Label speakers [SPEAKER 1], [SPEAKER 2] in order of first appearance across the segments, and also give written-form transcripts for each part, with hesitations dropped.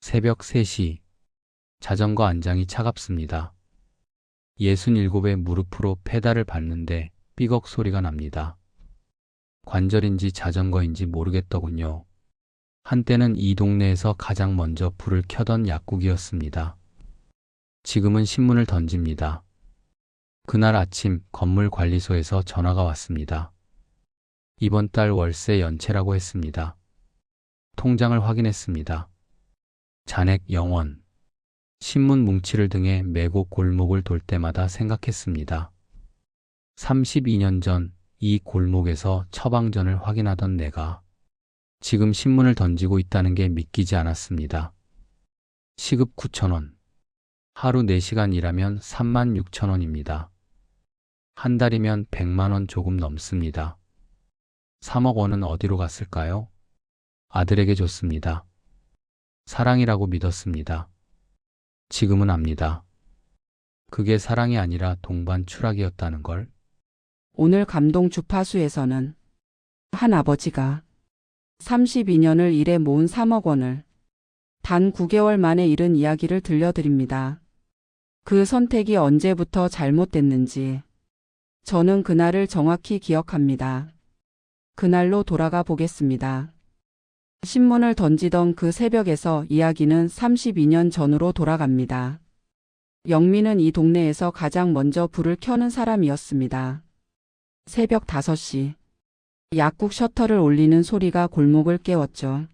[SPEAKER 1] 새벽 3시. 자전거 안장이 차갑습니다. 67의 무릎으로 페달을 밟는데 삐걱 소리가 납니다. 관절인지 자전거인지 모르겠더군요. 한때는 이 동네에서 가장 먼저 불을 켜던 약국이었습니다. 지금은 신문을 던집니다. 그날 아침 건물 관리소에서 전화가 왔습니다. 이번 달 월세 연체라고 했습니다. 통장을 확인했습니다. 잔액 0원. 신문 뭉치를 등에 메고 골목을 돌 때마다 생각했습니다. 32년 전 이 골목에서 처방전을 확인하던 내가 지금 신문을 던지고 있다는 게 믿기지 않았습니다. 시급 9,000원. 하루 4시간 일하면 36,000원입니다. 한 달이면 100만 원 조금 넘습니다. 3억 원은 어디로 갔을까요? 아들에게 줬습니다. 사랑이라고 믿었습니다. 지금은 압니다. 그게 사랑이 아니라 동반 추락이었다는 걸.
[SPEAKER 2] 오늘 감동 주파수에서는 한 아버지가 32년을 일해 모은 3억 원을 단 9개월 만에 잃은 이야기를 들려드립니다. 그 선택이 언제부터 잘못됐는지 저는 그날을 정확히 기억합니다. 그날로 돌아가 보겠습니다. 신문을 던지던 그 새벽에서 이야기는 32년 전으로 돌아갑니다. 영민은 이 동네에서 가장 먼저 불을 켜는 사람이었습니다. 새벽 5시. 약국 셔터를 올리는 소리가 골목을 깨웠죠.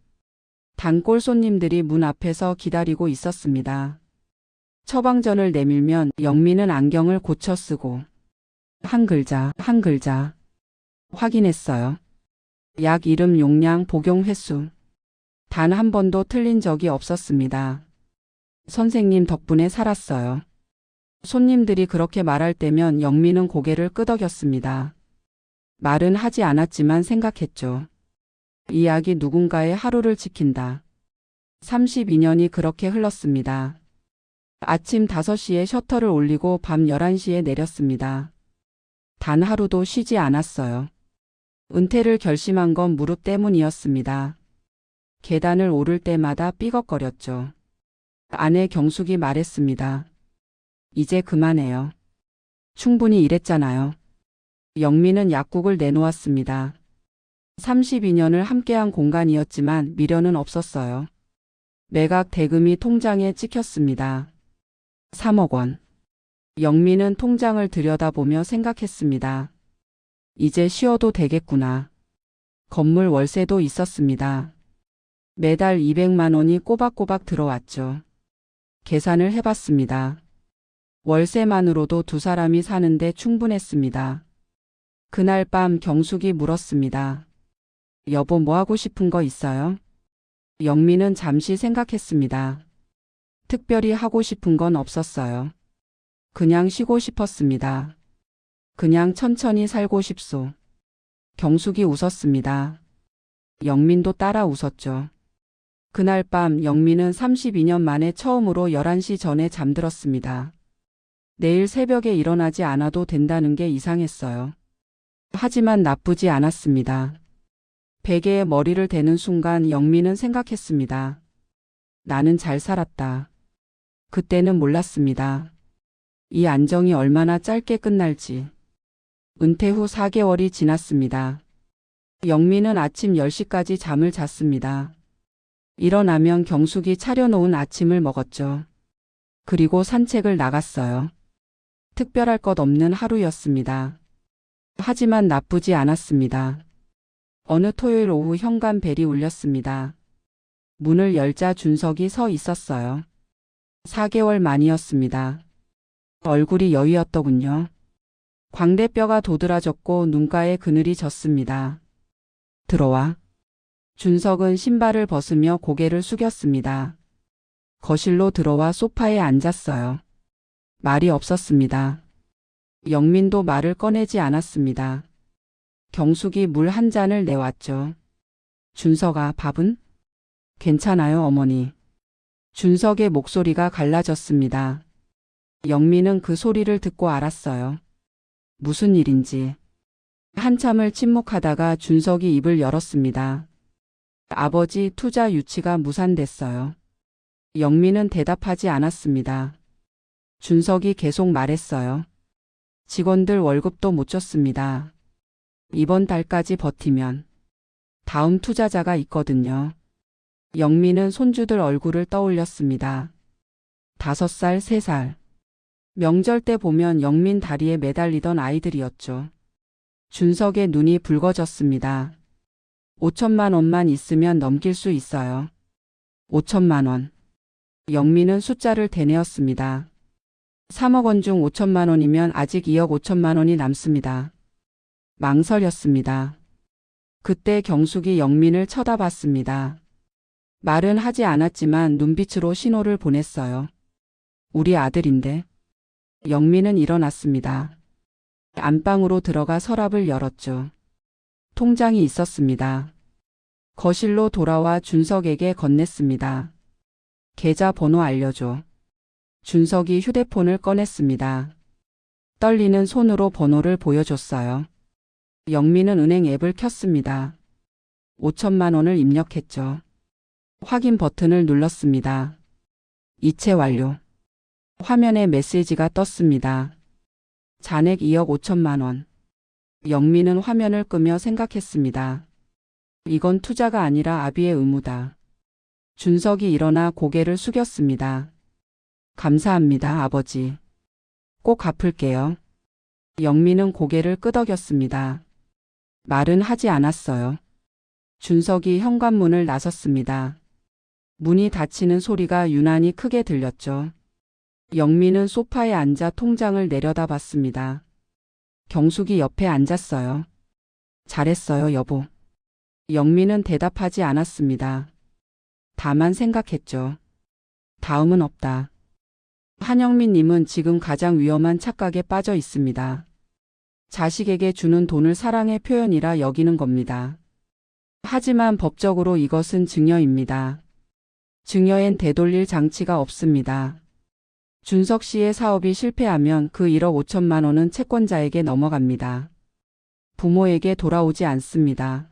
[SPEAKER 2] 단골 손님들이 문 앞에서 기다리고 있었습니다. 처방전을 내밀면 영민은 안경을 고쳐 쓰고 한 글자 한 글자 확인했어요. 약 이름, 용량, 복용 횟수. 단 한 번도 틀린 적이 없었습니다. 선생님 덕분에 살았어요. 손님들이 그렇게 말할 때면 영민은 고개를 끄덕였습니다. 말은 하지 않았지만 생각했죠. 이 약이 누군가의 하루를 지킨다. 32년이 그렇게 흘렀습니다. 아침 5시에 셔터를 올리고 밤 11시에 내렸습니다. 단 하루도 쉬지 않았어요. 은퇴를 결심한 건 무릎 때문이었습니다. 계단을 오를 때마다 삐걱거렸죠. 아내 경숙이 말했습니다. 이제 그만해요. 충분히 일했잖아요. 영민은 약국을 내놓았습니다. 32년을 함께한 공간이었지만 미련은 없었어요. 매각 대금이 통장에 찍혔습니다. 3억 원. 영민은 통장을 들여다보며 생각했습니다. 이제 쉬어도 되겠구나. 건물 월세도 있었습니다. 매달 200만 원이 꼬박꼬박 들어왔죠. 계산을 해봤습니다. 월세만으로도 두 사람이 사는데 충분했습니다. 그날 밤 경숙이 물었습니다. 여보, 뭐 하고 싶은 거 있어요? 영민은 잠시 생각했습니다. 특별히 하고 싶은 건 없었어요. 그냥 쉬고 싶었습니다. 그냥 천천히 살고 싶소. 경숙이 웃었습니다. 영민도 따라 웃었죠. 그날 밤 영민은 32년 만에 처음으로 11시 전에 잠들었습니다. 내일 새벽에 일어나지 않아도 된다는 게 이상했어요. 하지만 나쁘지 않았습니다. 베개에 머리를 대는 순간 영민은 생각했습니다. 나는 잘 살았다. 그때는 몰랐습니다. 이 안정이 얼마나 짧게 끝날지. 은퇴 후 4개월이 지났습니다. 영민은 아침 10시까지 잠을 잤습니다. 일어나면 경숙이 차려놓은 아침을 먹었죠. 그리고 산책을 나갔어요. 특별할 것 없는 하루였습니다. 하지만 나쁘지 않았습니다. 어느 토요일 오후 현관 벨이 울렸습니다. 문을 열자 준석이 서 있었어요. 4개월 만이었습니다. 얼굴이 여위었더군요. 광대뼈가 도드라졌고 눈가에 그늘이 졌습니다. 들어와. 준석은 신발을 벗으며 고개를 숙였습니다. 거실로 들어와 소파에 앉았어요. 말이 없었습니다. 영민도 말을 꺼내지 않았습니다. 경숙이 물 한 잔을 내왔죠. 준석아, 밥은? 괜찮아요, 어머니. 준석의 목소리가 갈라졌습니다. 영민은 그 소리를 듣고 알았어요. 무슨 일인지. 한참을 침묵하다가 준석이 입을 열었습니다. 아버지 투자 유치가 무산됐어요. 영민은 대답하지 않았습니다. 준석이 계속 말했어요. 직원들 월급도 못 줬습니다. 이번 달까지 버티면 다음 투자자가 있거든요. 영민은 손주들 얼굴을 떠올렸습니다. 5살, 3살. 명절 때 보면 영민 다리에 매달리던 아이들이었죠. 준석의 눈이 붉어졌습니다. 5천만 원만 있으면 넘길 수 있어요. 5천만 원. 영민은 숫자를 대내었습니다. 3억 원 중 5천만 원이면 아직 2억 5천만 원이 남습니다. 망설였습니다. 그때 경숙이 영민을 쳐다봤습니다. 말은 하지 않았지만 눈빛으로 신호를 보냈어요. 우리 아들인데. 영민은 일어났습니다. 안방으로 들어가 서랍을 열었죠. 통장이 있었습니다. 거실로 돌아와 준석에게 건넸습니다. 계좌 번호 알려줘. 준석이 휴대폰을 꺼냈습니다. 떨리는 손으로 번호를 보여줬어요. 영민은 은행 앱을 켰습니다. 5천만 원을 입력했죠. 확인 버튼을 눌렀습니다. 이체 완료. 화면에 메시지가 떴습니다. 잔액 2억 5천만 원. 영민은 화면을 끄며 생각했습니다. 이건 투자가 아니라 아비의 의무다. 준석이 일어나 고개를 숙였습니다. 감사합니다, 아버지. 꼭 갚을게요. 영민은 고개를 끄덕였습니다. 말은 하지 않았어요. 준석이 현관문을 나섰습니다. 문이 닫히는 소리가 유난히 크게 들렸죠. 영민은 소파에 앉아 통장을 내려다봤습니다. 경숙이 옆에 앉았어요. 잘했어요, 여보. 영민은 대답하지 않았습니다. 다만 생각했죠. 다음은 없다. 한영민님은 지금 가장 위험한 착각에 빠져 있습니다. 자식에게 주는 돈을 사랑의 표현이라 여기는 겁니다. 하지만 법적으로 이것은 증여입니다. 증여엔 되돌릴 장치가 없습니다. 준석 씨의 사업이 실패하면 그 1억 5천만 원은 채권자에게 넘어갑니다. 부모에게 돌아오지 않습니다.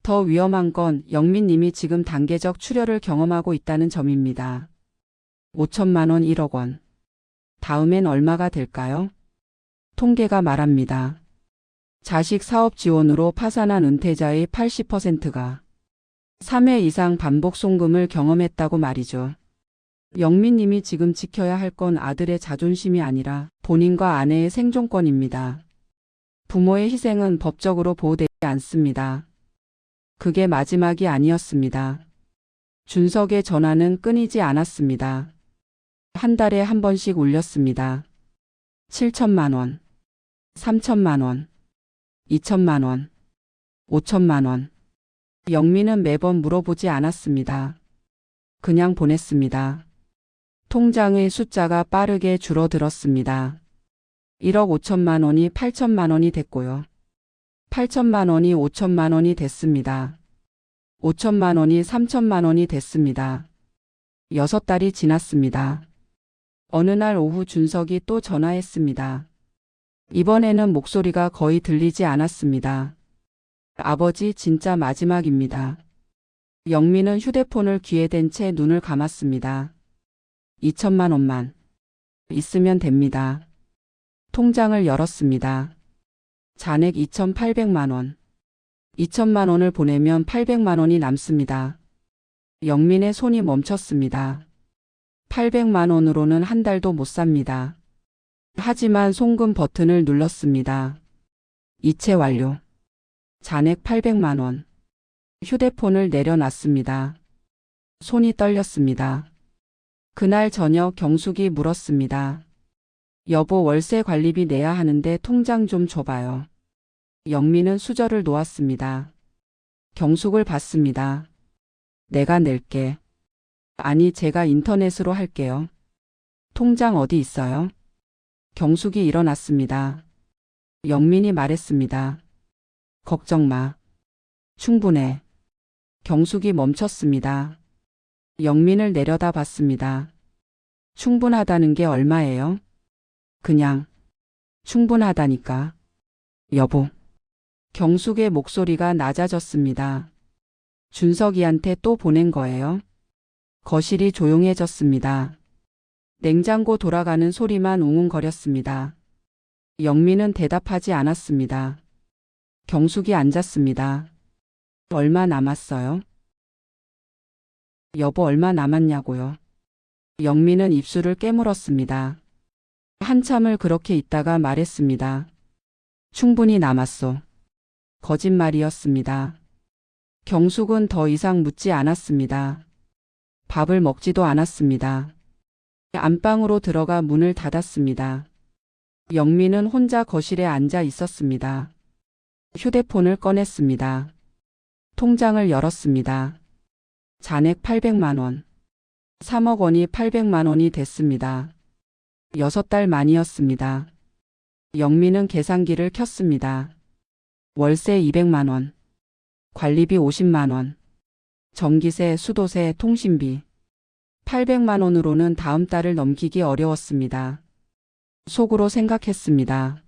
[SPEAKER 2] 더 위험한 건 영민님이 지금 단계적 출혈을 경험하고 있다는 점입니다. 5천만 원, 1억 원. 다음엔 얼마가 될까요? 통계가 말합니다. 자식 사업 지원으로 파산한 은퇴자의 80%가 3회 이상 반복 송금을 경험했다고 말이죠. 영민님이 지금 지켜야 할 건 아들의 자존심이 아니라 본인과 아내의 생존권입니다. 부모의 희생은 법적으로 보호되지 않습니다. 그게 마지막이 아니었습니다. 준석의 전화는 끊이지 않았습니다. 한 달에 한 번씩 울렸습니다. 7천만 원, 3천만 원, 2천만 원, 5천만 원. 영민은 매번 물어보지 않았습니다. 그냥 보냈습니다. 통장의 숫자가 빠르게 줄어들었습니다. 1억 5천만 원이 8천만 원이 됐고요. 8천만 원이 5천만 원이 됐습니다. 5천만 원이 3천만 원이 됐습니다. 6달이 지났습니다. 어느 날 오후 준석이 또 전화했습니다. 이번에는 목소리가 거의 들리지 않았습니다. 아버지, 진짜 마지막입니다. 영민은 휴대폰을 귀에 댄 채 눈을 감았습니다. 2천만 원만 있으면 됩니다. 통장을 열었습니다. 잔액 2,800만 원. 2천만 원을 보내면 800만 원이 남습니다. 영민의 손이 멈췄습니다. 800만 원으로는 한 달도 못 삽니다. 하지만 송금 버튼을 눌렀습니다. 이체 완료. 잔액 800만 원. 휴대폰을 내려놨습니다. 손이 떨렸습니다. 그날 저녁 경숙이 물었습니다. 여보, 월세 관리비 내야 하는데 통장 좀 줘봐요. 영민은 수저를 놓았습니다. 경숙을 봤습니다. 내가 낼게. 아니, 제가 인터넷으로 할게요. 통장 어디 있어요? 경숙이 일어났습니다. 영민이 말했습니다. 걱정 마. 충분해. 경숙이 멈췄습니다. 영민을 내려다봤습니다. 충분하다는 게 얼마예요? 그냥 충분하다니까. 여보. 경숙의 목소리가 낮아졌습니다. 준석이한테 또 보낸 거예요? 거실이 조용해졌습니다. 냉장고 돌아가는 소리만 웅웅거렸습니다. 영미는 대답하지 않았습니다. 경숙이 앉았습니다. 얼마 남았어요? 여보, 얼마 남았냐고요? 영미는 입술을 깨물었습니다. 한참을 그렇게 있다가 말했습니다. 충분히 남았소. 거짓말이었습니다. 경숙은 더 이상 묻지 않았습니다. 밥을 먹지도 않았습니다. 안방으로 들어가 문을 닫았습니다. 영미는 혼자 거실에 앉아 있었습니다. 휴대폰을 꺼냈습니다. 통장을 열었습니다. 잔액 800만 원. 3억 원이 800만 원이 됐습니다. 6달 만이었습니다. 영미는 계산기를 켰습니다. 월세 200만 원. 관리비 50만 원. 전기세, 수도세, 통신비. 800만 원으로는 다음 달을 넘기기 어려웠습니다. 속으로 생각했습니다.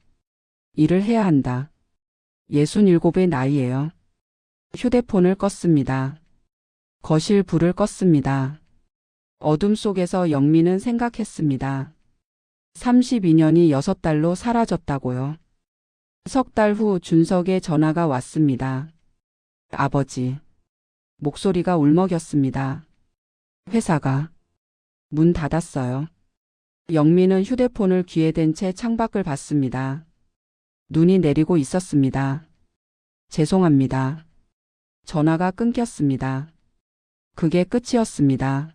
[SPEAKER 2] 일을 해야 한다. 67의 나이에요. 휴대폰을 껐습니다. 거실 불을 껐습니다. 어둠 속에서 영미는 생각했습니다. 32년이 6달로 사라졌다고요. 석 달 후 준석의 전화가 왔습니다. 아버지. 목소리가 울먹였습니다. 회사가 문 닫았어요. 영미는 휴대폰을 귀에 댄 채 창밖을 봤습니다. 눈이 내리고 있었습니다. 죄송합니다. 전화가 끊겼습니다. 그게 끝이었습니다.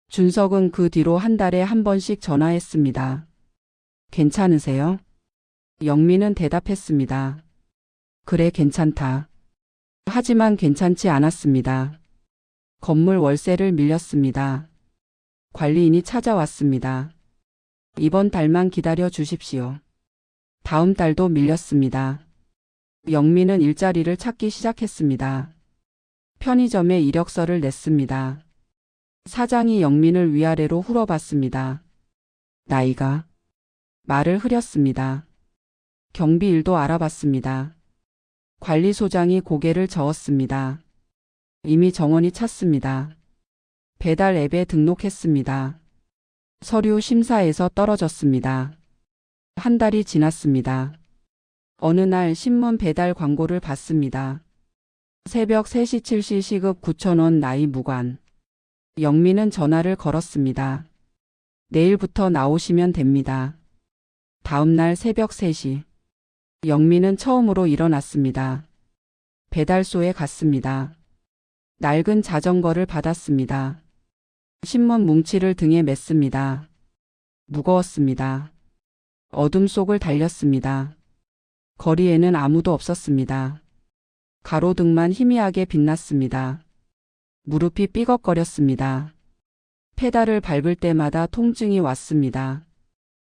[SPEAKER 2] 준석은 그 뒤로 한 달에 한 번씩 전화했습니다. 괜찮으세요? 영미는 대답했습니다. 그래, 괜찮다. 하지만 괜찮지 않았습니다. 건물 월세를 밀렸습니다. 관리인이 찾아왔습니다. 이번 달만 기다려 주십시오. 다음 달도 밀렸습니다. 영미는 일자리를 찾기 시작했습니다. 편의점에 이력서를 냈습니다. 사장이 영민을 위아래로 물어봤습니다. 나이가? 말을 흐렸습니다. 경비 일도 알아봤습니다. 관리소장이 고개를 저었습니다. 이미 정원이 찼습니다. 배달 앱에 등록했습니다. 서류 심사에서 떨어졌습니다. 한 달이 지났습니다. 어느 날 신문 배달 광고를 봤습니다. 새벽 3시 7시 시급 9,000원 나이 무관. 영미는 전화를 걸었습니다. 내일부터 나오시면 됩니다. 다음 날 새벽 3시. 영미는 처음으로 일어났습니다. 배달소에 갔습니다. 낡은 자전거를 받았습니다. 신문 뭉치를 등에 맸습니다. 무거웠습니다. 어둠 속을 달렸습니다. 거리에는 아무도 없었습니다. 가로등만 희미하게 빛났습니다. 무릎이 삐걱거렸습니다. 페달을 밟을 때마다 통증이 왔습니다.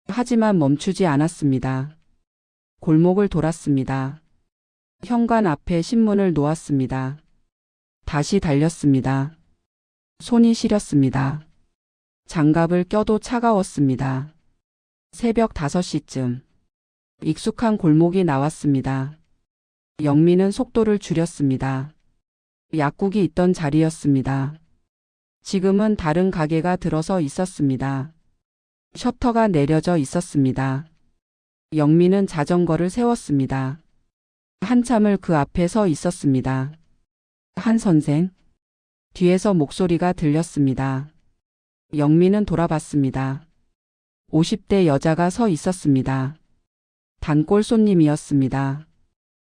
[SPEAKER 2] 하지만 멈추지 않았습니다. 골목을 돌았습니다. 현관 앞에 신문을 놓았습니다. 다시 달렸습니다. 손이 시렸습니다. 장갑을 껴도 차가웠습니다. 새벽 5시쯤. 익숙한 골목이 나왔습니다. 영미는 속도를 줄였습니다. 약국이 있던 자리였습니다. 지금은 다른 가게가 들어서 있었습니다. 셔터가 내려져 있었습니다. 영미는 자전거를 세웠습니다. 한참을 그 앞에 서 있었습니다. 한 선생? 뒤에서 목소리가 들렸습니다. 영미는 돌아봤습니다. 50대 여자가 서 있었습니다. 단골 손님이었습니다.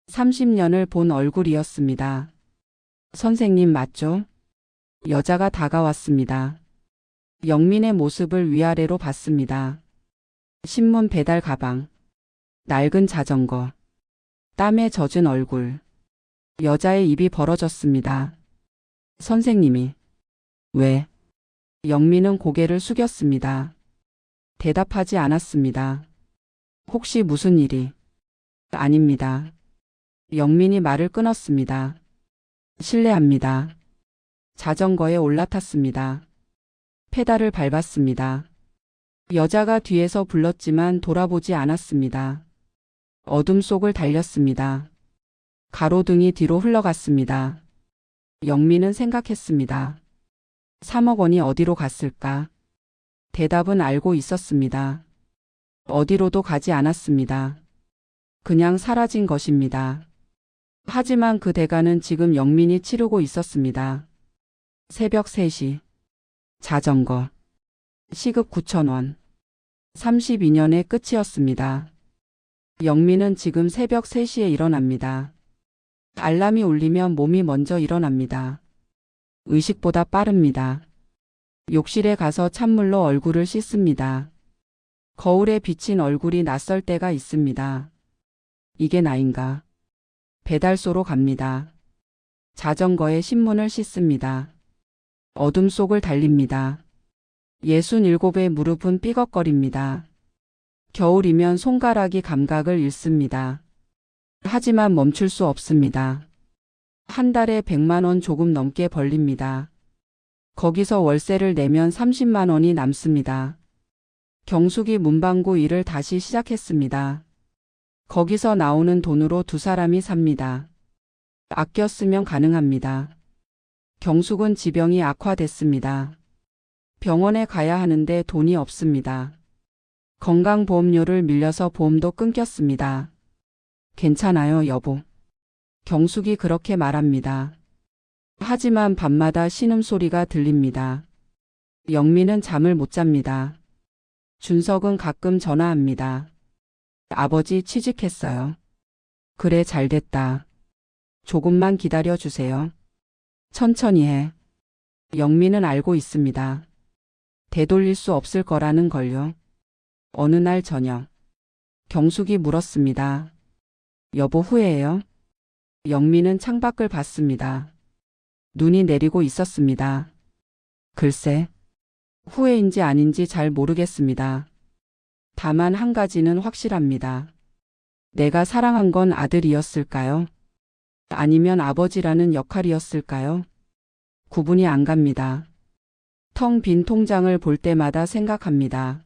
[SPEAKER 2] 30년을 본 얼굴이었습니다. 선생님 맞죠? 여자가 다가왔습니다. 영민의 모습을 위아래로 봤습니다. 신문 배달 가방, 낡은 자전거, 땀에 젖은 얼굴. 여자의 입이 벌어졌습니다. 선생님이. 왜? 영민은 고개를 숙였습니다. 대답하지 않았습니다. 혹시 무슨 일이? 아닙니다. 영민이 말을 끊었습니다. 실례합니다. 자전거에 올라탔습니다. 페달을 밟았습니다. 여자가 뒤에서 불렀지만 돌아보지 않았습니다. 어둠 속을 달렸습니다. 가로등이 뒤로 흘러갔습니다. 영민은 생각했습니다. 3억 원이 어디로 갔을까? 대답은 알고 있었습니다. 어디로도 가지 않았습니다. 그냥 사라진 것입니다. 하지만 그 대가는 지금 영민이 치르고 있었습니다. 새벽 3시. 자전거. 시급 9,000원. 32년의 끝이었습니다. 영민은 지금 새벽 3시에 일어납니다. 알람이 울리면 몸이 먼저 일어납니다. 의식보다 빠릅니다. 욕실에 가서 찬물로 얼굴을 씻습니다. 거울에 비친 얼굴이 낯설 때가 있습니다. 이게 나인가? 배달소로 갑니다. 자전거에 신문을 씻습니다. 어둠 속을 달립니다. 67의 무릎은 삐걱거립니다. 겨울이면 손가락이 감각을 잃습니다. 하지만 멈출 수 없습니다. 한 달에 100만 원 조금 넘게 벌립니다. 거기서 월세를 내면 30만 원이 남습니다. 경숙이 문방구 일을 다시 시작했습니다. 거기서 나오는 돈으로 두 사람이 삽니다. 아껴 쓰면 가능합니다. 경숙은 지병이 악화됐습니다. 병원에 가야 하는데 돈이 없습니다. 건강보험료를 밀려서 보험도 끊겼습니다. 괜찮아요, 여보. 경숙이 그렇게 말합니다. 하지만 밤마다 신음소리가 들립니다. 영민은 잠을 못 잡니다. 준석은 가끔 전화합니다. 아버지 취직했어요. 그래, 잘됐다. 조금만 기다려 주세요. 천천히 해. 영민은 알고 있습니다. 되돌릴 수 없을 거라는 걸요. 어느 날 저녁, 경숙이 물었습니다. 여보, 후회해요? 영민은 창밖을 봤습니다. 눈이 내리고 있었습니다. 글쎄, 후회인지 아닌지 잘 모르겠습니다. 다만 한 가지는 확실합니다. 내가 사랑한 건 아들이었을까요? 아니면 아버지라는 역할이었을까요? 구분이 안 갑니다. 텅 빈 통장을 볼 때마다 생각합니다.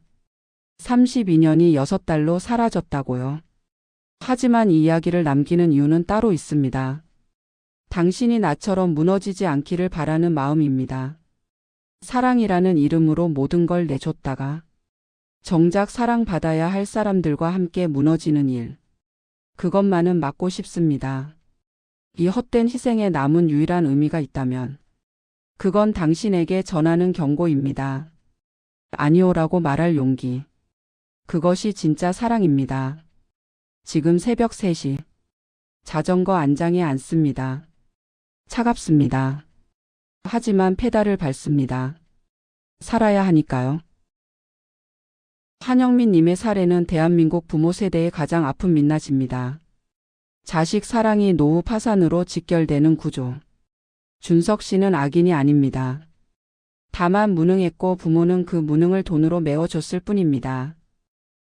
[SPEAKER 2] 32년이 6달로 사라졌다고요. 하지만 이 이야기를 남기는 이유는 따로 있습니다. 당신이 나처럼 무너지지 않기를 바라는 마음입니다. 사랑이라는 이름으로 모든 걸 내줬다가 정작 사랑받아야 할 사람들과 함께 무너지는 일. 그것만은 막고 싶습니다. 이 헛된 희생에 남은 유일한 의미가 있다면 그건 당신에게 전하는 경고입니다. 아니오라고 말할 용기. 그것이 진짜 사랑입니다. 지금 새벽 3시. 자전거 안장에 앉습니다. 차갑습니다. 하지만 페달을 밟습니다. 살아야 하니까요. 한영민 님의 사례는 대한민국 부모 세대의 가장 아픈 민낯입니다. 자식 사랑이 노후 파산으로 직결되는 구조. 준석 씨는 악인이 아닙니다. 다만 무능했고 부모는 그 무능을 돈으로 메워줬을 뿐입니다.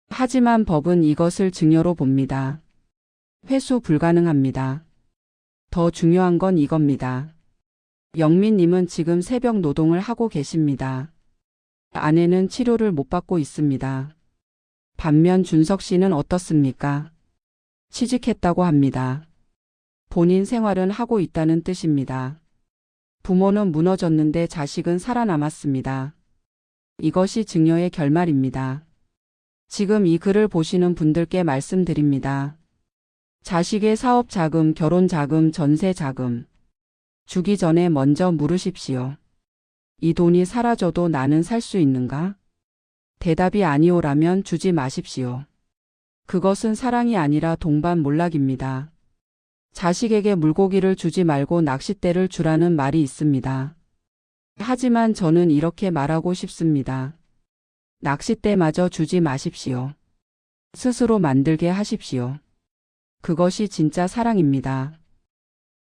[SPEAKER 2] 하지만 법은 이것을 증여로 봅니다. 회수 불가능합니다. 더 중요한 건 이겁니다. 영민님은 지금 새벽 노동을 하고 계십니다. 아내는 치료를 못 받고 있습니다. 반면 준석 씨는 어떻습니까? 취직했다고 합니다. 본인 생활은 하고 있다는 뜻입니다. 부모는 무너졌는데 자식은 살아남았습니다. 이것이 증여의 결말입니다. 지금 이 글을 보시는 분들께 말씀드립니다. 자식의 사업 자금, 결혼 자금, 전세 자금 주기 전에 먼저 물으십시오. 이 돈이 사라져도 나는 살 수 있는가? 대답이 아니오라면 주지 마십시오. 그것은 사랑이 아니라 동반몰락입니다. 자식에게 물고기를 주지 말고 낚싯대를 주라는 말이 있습니다. 하지만 저는 이렇게 말하고 싶습니다. 낚싯대마저 주지 마십시오. 스스로 만들게 하십시오. 그것이 진짜 사랑입니다.